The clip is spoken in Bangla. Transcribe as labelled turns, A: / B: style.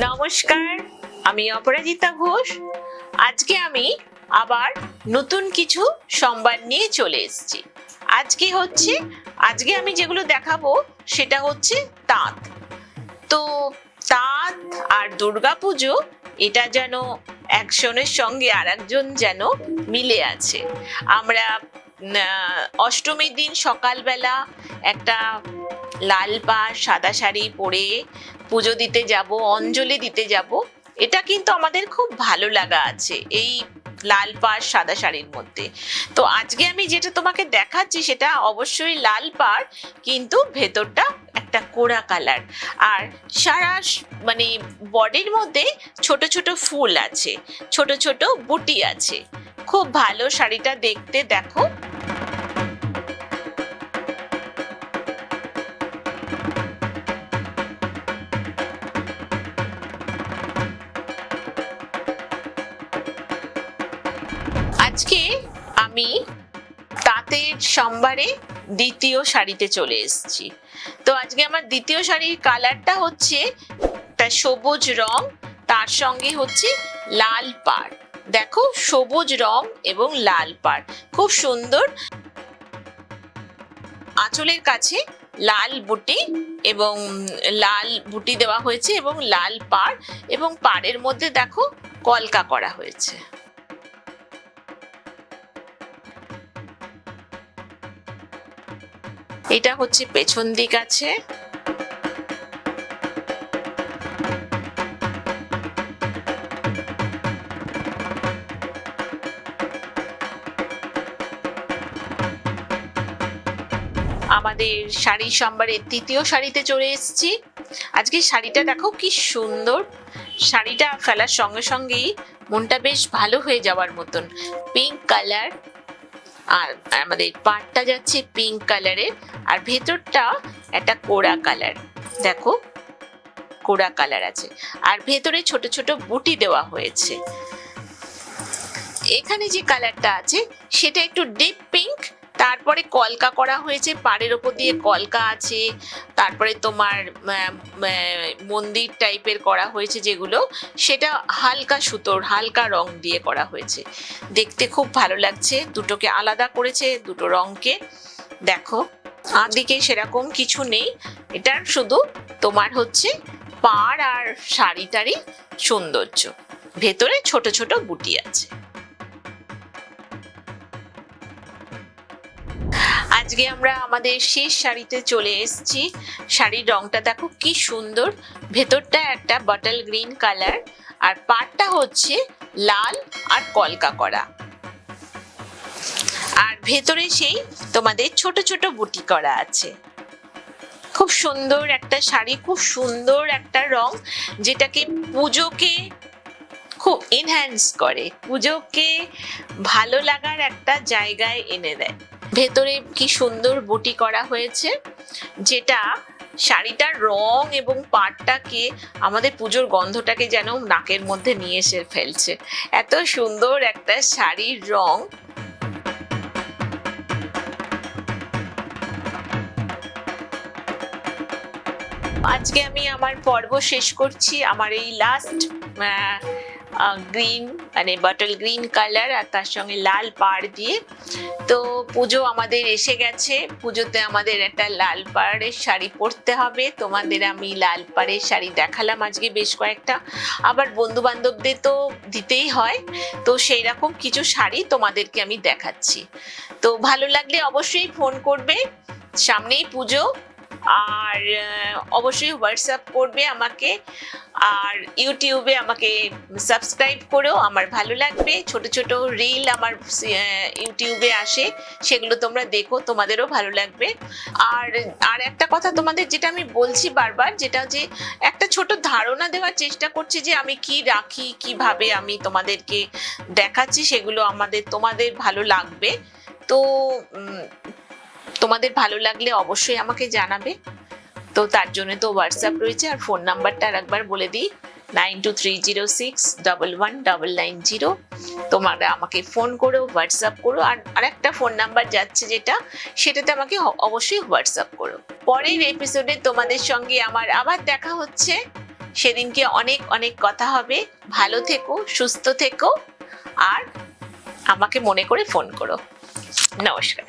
A: নমস্কার, আমি অপরাজিতা ঘোষ। আজকে আমি আবার নতুন কিছু সম্বাদ নিয়ে চলে এসেছি। আজকে আমি যেগুলো দেখাবো সেটা হচ্ছে তাঁত। তো তাঁত আর দুর্গাপুজো এটা যেন একজনের সঙ্গে আর একজন যেন মিলে আছে। আমরা অষ্টমীর দিন সকালবেলা একটা লাল পাড় সাদা শাড়ি পরে পুজো দিতে যাব, অঞ্জলি দিতে যাব। এটা কিন্তু আমাদের খুব ভালো লাগা আছে এই লাল পাড় সাদা শাড়ির মধ্যে। তো আজকে আমি যেটা তোমাকে দেখাচ্ছি সেটা অবশ্যই লাল পাড়, কিন্তু ভেতরটা একটা কোড়া কালার, আর সারা মানে বডির মধ্যে ছোট ছোট ফুল আছে, ছোট ছোট বুটি আছে। খুব ভালো শাড়িটা দেখতে, দেখো। আজকে আমি তাঁতের সম্বারে দ্বিতীয় শাড়িতে চলে এসেছি। তো আজকে আমার দ্বিতীয় শাড়ির কালারটা হচ্ছে একটা সবুজ রং, তার সঙ্গে হচ্ছে লাল পাড়। দেখো, সবুজ রং এবং লাল পাড় খুব সুন্দর। আঁচলের কাছে লাল বুটি এবং লাল বুটি দেওয়া হয়েছে এবং লাল পাড়, এবং পাড়ের মধ্যে দেখো কলকা করা হয়েছে। এটা হচ্ছে পেছন দিক আছে। আমাদের শাড়ি সম্বারের তৃতীয় শাড়িতে চলে এসেছি। আজকে শাড়িটা দেখো কি সুন্দর। শাড়িটা ফেলার সঙ্গে সঙ্গেই মনটা বেশ ভালো হয়ে যাওয়ার মতন। পিঙ্ক কালার, আর আমাদের পাড়টা যাচ্ছে পিঙ্ক কালারের, আর ভেতরটা একটা কোড়া কালার। দেখো, কোড়া কালার আছে, আর ভেতরে ছোট ছোট বুটি দেওয়া হয়েছে। এখানে যে কালারটা আছে সেটা একটু ডিপ পিঙ্ক, তারপরে কলকা করা হয়েছে, পাড়ের ওপর দিয়ে কলকা আছে। তারপরে তোমার মন্দির টাইপের করা হয়েছে যেগুলো, সেটা হালকা সুতোর হালকা রং দিয়ে করা হয়েছে। দেখতে খুব ভালো লাগছে। দুটোকে আলাদা করেছে, দুটো রংকে। দেখো, দিকে সেরকম কিছু নেই, এটার শুধু তোমার হচ্ছে পাড় আর শাড়িটারই সৌন্দর্য। ভেতরে ছোট ছোট বুটি আছে। আজকে আমরা আমাদের শেষ শাড়িতে চলে এসেছি। শাড়ির রংটা দেখো কি সুন্দর। ভেতরটা একটা বটল গ্রিন কালার, আর পাড়টা হচ্ছে লাল আর কলকা করা, আর ভেতরে সেই তোমাদের ছোট ছোট বুটি করা আছে। খুব সুন্দর একটা শাড়ি, খুব সুন্দর একটা রং, যেটাকে পুজোকে খুব এনহ্যান্স করে, পুজোকে ভালো লাগার একটা জায়গায় এনে দেয়। ভেতরে কি সুন্দর বুটি করা হয়েছে, যেটা শাড়িটার রং এবং পাড়টাকে, আমাদের পুজোর গন্ধটাকে যেন নাকের মধ্যে নিয়ে এসে ফেলছে। এত সুন্দর একটা শাড়ির রং। আজকে আমি আমার পর্ব শেষ করছি আমার এই লাস্ট গ্রিন, মানে বটল গ্রিন কালার, আর তার সঙ্গে লাল পাড় দিয়ে। তো পুজো আমাদের এসে গেছে। পুজোতে আমাদের একটা লাল পাড়ের শাড়ি পরতে হবে। তোমাদের আমি লাল পাড়ের শাড়ি দেখালাম আজকে বেশ কয়েকটা, আবার বন্ধু বান্ধবদের তো দিতেই হয়। তো সেই রকম কিছু শাড়ি তোমাদেরকে আমি দেখাচ্ছি। তো ভালো লাগলে অবশ্যই ফোন করবে, সামনেই পুজো। আর অবশ্যই হোয়াটসঅ্যাপ করবে আমাকে, আর ইউটিউবে আমাকে সাবস্ক্রাইব করো, আমার ভালো লাগবে। ছোট ছোট রিল আমার ইউটিউবে আসে, সেগুলো তোমরা দেখো, তোমাদেরও ভালো লাগবে। আর আর একটা কথা তোমাদের যেটা আমি বলছি বারবার, যেটা যে একটা ছোট ধারণা দেওয়ার চেষ্টা করছি যে আমি কি রাখি, কিভাবে আমি তোমাদেরকে দেখাচ্ছি, সেগুলো তোমাদের ভালো লাগবে। তো তোমাদের ভালো লাগলে অবশ্যই আমাকে জানাবে। তো তার জন্য তো হোয়াটসঅ্যাপ রয়েছে, আর ফোন নাম্বারটা আর একবার বলে দিই, 9230611990। তোমরা আমাকে ফোন করো, হোয়াটসঅ্যাপ করো, আর আরেকটা ফোন নাম্বার যাচ্ছে সেটাতে আমাকে অবশ্যই হোয়াটসঅ্যাপ করো। পরের এপিসোডে তোমাদের সঙ্গে আমার আবার দেখা হচ্ছে। সেদিনকে অনেক অনেক কথা হবে। ভালো থেকো, সুস্থ থেকো, আর আমাকে মনে করে ফোন করো। নমস্কার।